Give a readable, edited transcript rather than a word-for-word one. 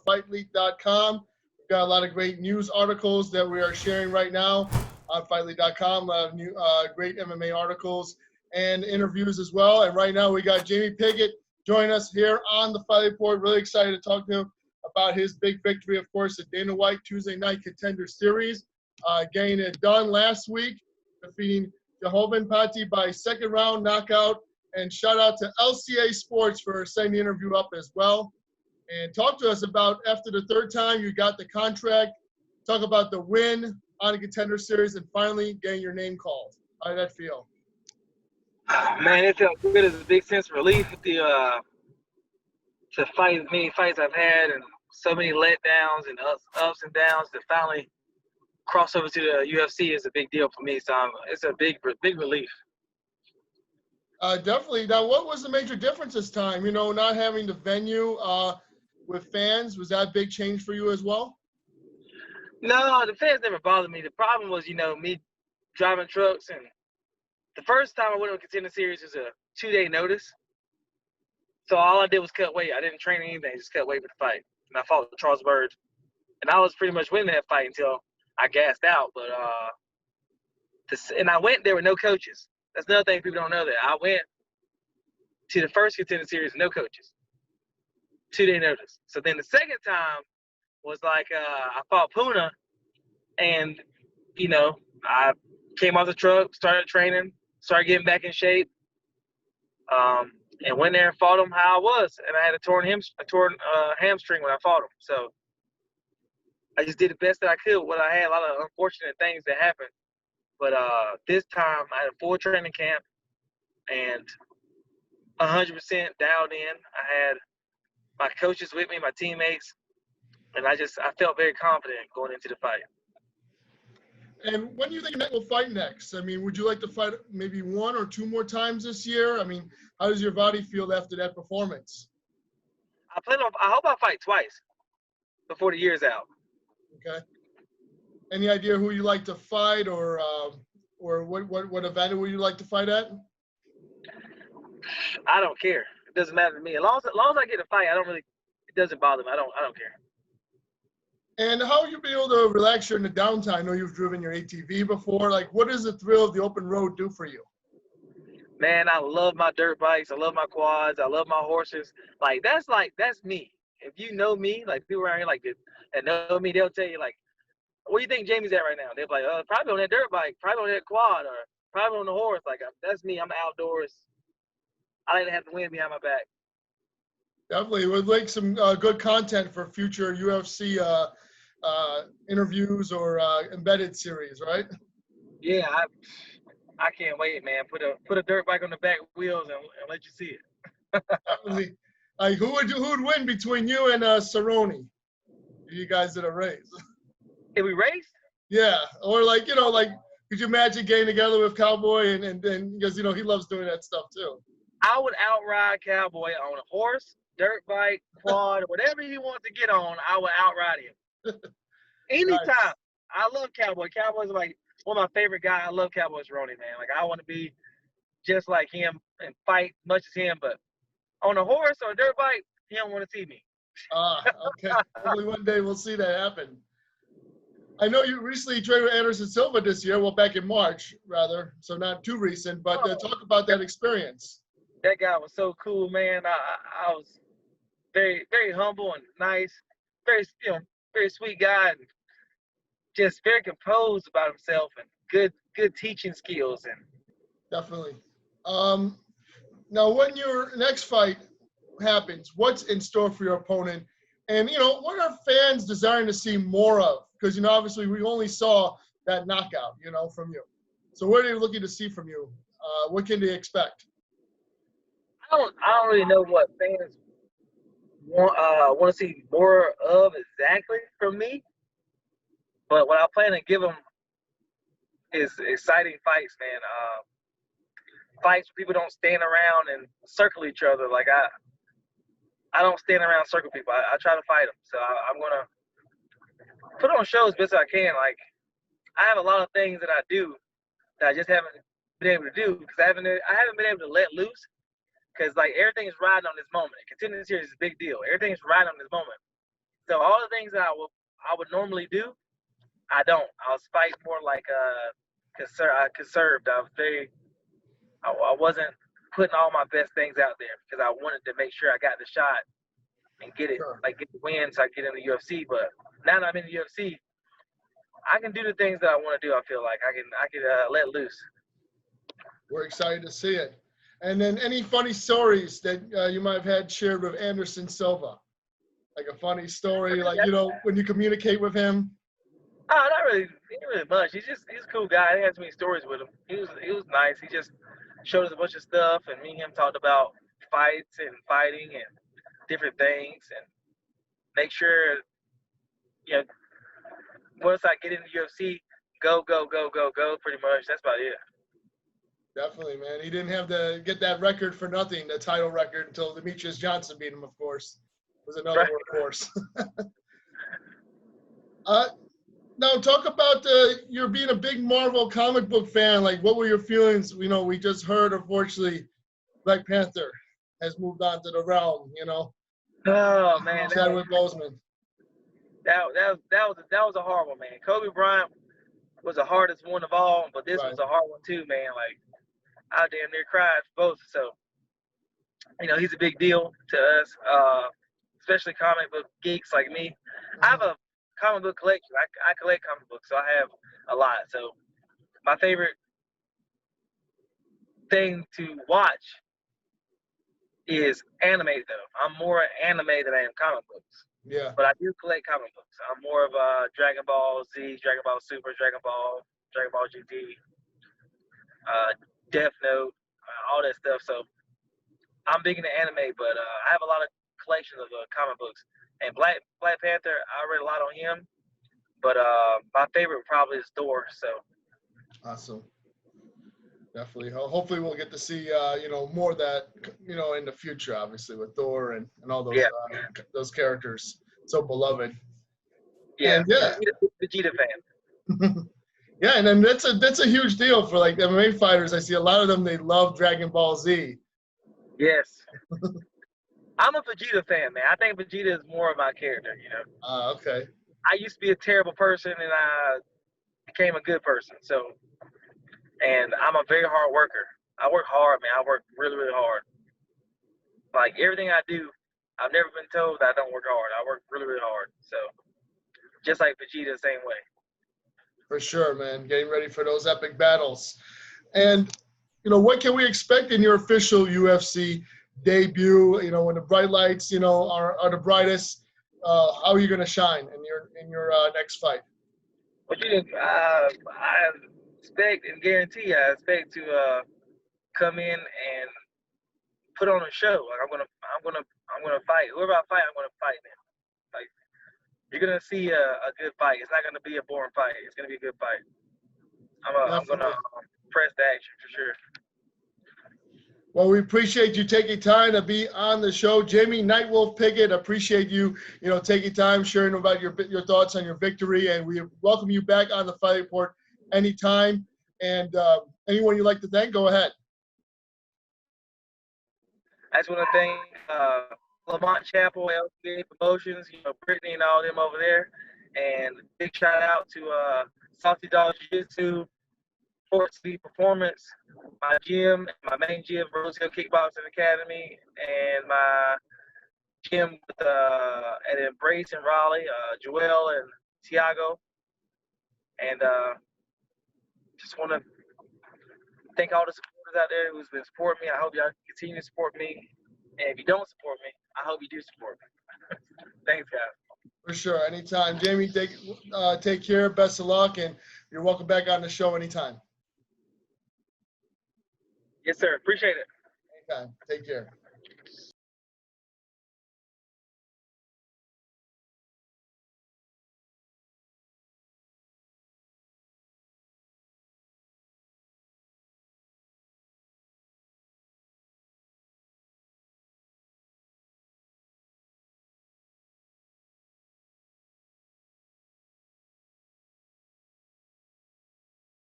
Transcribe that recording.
Fightlete.com. We've got a lot of great news articles that we are sharing right now on Fightlete.com. A lot of new, great MMA articles and interviews as well. And right now we got Jamie Pickett joining us here on the Fightlete Report. Really excited to talk to him about his big victory, of course, at Dana White Tuesday Night Contender Series. Getting it done last week, defeating Jhonoven Pati by second round knockout. And shout out to LCA Sports for setting the interview up as well. And talk to us about, after the third time you got the contract, talk about the win on the Contender Series and finally getting your name called. How did that feel? Man, it felt good. It's a big sense of relief with the to fight as many fights I've had and so many letdowns and ups and downs to finally cross over to the UFC is a big deal for me. So it's a big relief. Definitely. Now, what was the major difference this time? You know, not having the venue with fans, was that a big change for you as well? No, the fans never bothered me. The problem was, me driving trucks. And the first time I went on Contender Series was a 2-day notice. So all I did was cut weight. I didn't train anything, just cut weight for the fight. And I fought Charles Bird. And I was pretty much winning that fight until I gassed out. But and I went there with no coaches. That's another thing people don't know, that I went to the first Contender Series with no coaches. 2-day notice. So then the second time was like I fought Puna, and I came off the truck, started training, started getting back in shape, and went there and fought him how I was. And I had a torn hamstring when I fought him. So I just did the best that I could with what I had. A lot of unfortunate things that happened. But this time I had a full training camp and 100% dialed in. I had my coaches with me, my teammates, and I felt very confident going into the fight. And when do you think Nightwolf will fight next? I mean, would you like to fight maybe 1 or 2 more times this year? I mean, how does your body feel after that performance? I hope I fight twice before the year's out. Okay. Any idea who you like to fight, or what event would you like to fight at? I don't care. It doesn't matter to me. As long as I get to fight, it doesn't bother me. I don't care. And how you be able to relax during the downtime? I know you've driven your ATV before. Like, what does the thrill of the open road do for you? Man, I love my dirt bikes. I love my quads. I love my horses. That's me. If you know me, like people around here that know me, they'll tell you where do you think Jamie's at right now? They're like, probably on that dirt bike, probably on that quad, or probably on the horse. That's me. I'm outdoors. I like to have the wind behind my back. Definitely. We'd like some good content for future UFC interviews or embedded series, right? Yeah, I can't wait, man. Put a dirt bike on the back wheels and let you see it. Definitely. Like, who would win between you and Cerrone? You guys did a race. Did we race? Yeah, or could you imagine getting together with Cowboy and because he loves doing that stuff too. I would outride Cowboy on a horse, dirt bike, quad, whatever he wants to get on. I would outride him anytime. Nice. I love Cowboy. Cowboy's one of my favorite guys. I love Cowboy Cerrone, man. I want to be just like him and fight much as him, but on a horse or a dirt bike, he don't want to see me. Okay. Hopefully one day we'll see that happen. I know you recently trained with Anderson Silva this year, well, back in March, rather, so not too recent, but talk about that experience. That guy was so cool, man. I was very, very humble and nice, very, very sweet guy, and just very composed about himself and good teaching skills. And definitely. Now, when your next fight happens, what's in store for your opponent? And, what are fans desiring to see more of? Because, obviously we only saw that knockout, from you. So what are they looking to see from you? What can they expect? I don't really know what fans want to see more of exactly from me. But what I plan to give them is exciting fights, man. Fights where people don't stand around and circle each other. I don't stand around and circle people. I try to fight them. So I'm going to put on shows best I can. I have a lot of things that I do that I just haven't been able to do because I haven't been able to let loose because everything is riding on this moment. Contender Series is a big deal. Everything's riding on this moment. So all the things that I would normally do, I don't. I was fighting more like conserved. I wasn't putting all my best things out there because I wanted to make sure I got the shot and get it, Sure. like get the win so I get in the UFC. But now that I'm in the UFC, I can do the things that I want to do. I feel like I can let loose. We're excited to see it. And then any funny stories that you might have had shared with Anderson Silva? Like a funny story, like, when you communicate with him? Oh, not really much. He's a cool guy. I didn't have too many stories with him. He was nice. He just showed us a bunch of stuff, and me and him talked about fights and fighting and different things, and make sure, once I get into UFC, go, pretty much. That's about it. Definitely, man. He didn't have to get that record for nothing, the title record, until Demetrius Johnson beat him, of course. It was another workhorse. Now, talk about you're being a big Marvel comic book fan. Like, what were your feelings? We just heard, unfortunately, Black Panther has moved on to the realm, Oh, man. Chadwick Boseman. That was a hard one, man. Kobe Bryant was the hardest one of all, but this was a hard one too, man. Like, I damn near cried for both. So, he's a big deal to us, especially comic book geeks like me. I have a comic book collection. I collect comic books, so I have a lot. So, my favorite thing to watch is anime, though. I'm more anime than I am comic books. Yeah. But I do collect comic books. I'm more of a Dragon Ball Z, Dragon Ball Super, Dragon Ball GT, Death Note, all that stuff. So I'm big into anime, but I have a lot of collections of comic books. And Black Panther, I read a lot on him, but my favorite probably is Thor. So awesome. Definitely. Hopefully we'll get to see, more of that, in the future, obviously, with Thor and all those those characters. So beloved. Yeah. And Vegeta fan. Yeah, and then that's a huge deal for, like, MMA fighters. I see a lot of them, they love Dragon Ball Z. Yes. I'm a Vegeta fan, man. I think Vegeta is more of my character, Okay. I used to be a terrible person, and I became a good person. So, and I'm a very hard worker. I work hard, man. I work really, really hard. Like, everything I do, I've never been told that I don't work hard. I work really, really hard. So, just like Vegeta, same way. For sure, man. Getting ready for those epic battles. And, what can we expect in your official UFC debut? When the bright lights, are the brightest, how are you going to shine in your next fight? What I expect and guarantee I expect to come in and put on a show. Like, I'm gonna fight. Whoever I fight, I'm gonna fight them. Like, you're gonna see a good fight. It's not gonna be a boring fight. It's gonna be a good fight. I'm gonna press the action for sure. Well, we appreciate you taking time to be on the show. Jamie Nightwolf Pickett, appreciate you, taking time, sharing about your thoughts on your victory, and we welcome you back on the Fight Report anytime. And anyone you'd like to thank, go ahead. I just want to thank Lamont Chapel, LCA Promotions, Brittany and all them over there, and big shout out to Saucy Dog Jiu-Jitsu, Sports Speed Performance, my gym, my main gym, Rose Hill Kickboxing Academy, and my gym at Embrace in Raleigh, Joel and Tiago. And just want to thank all the supporters out there who's been supporting me. I hope y'all continue to support me. And if you don't support me, I hope you do support me. Thanks, guys. For sure. Anytime. Jamie, take care. Best of luck. And you're welcome back on the show anytime. Yes, sir. Appreciate it. Anytime. Take care.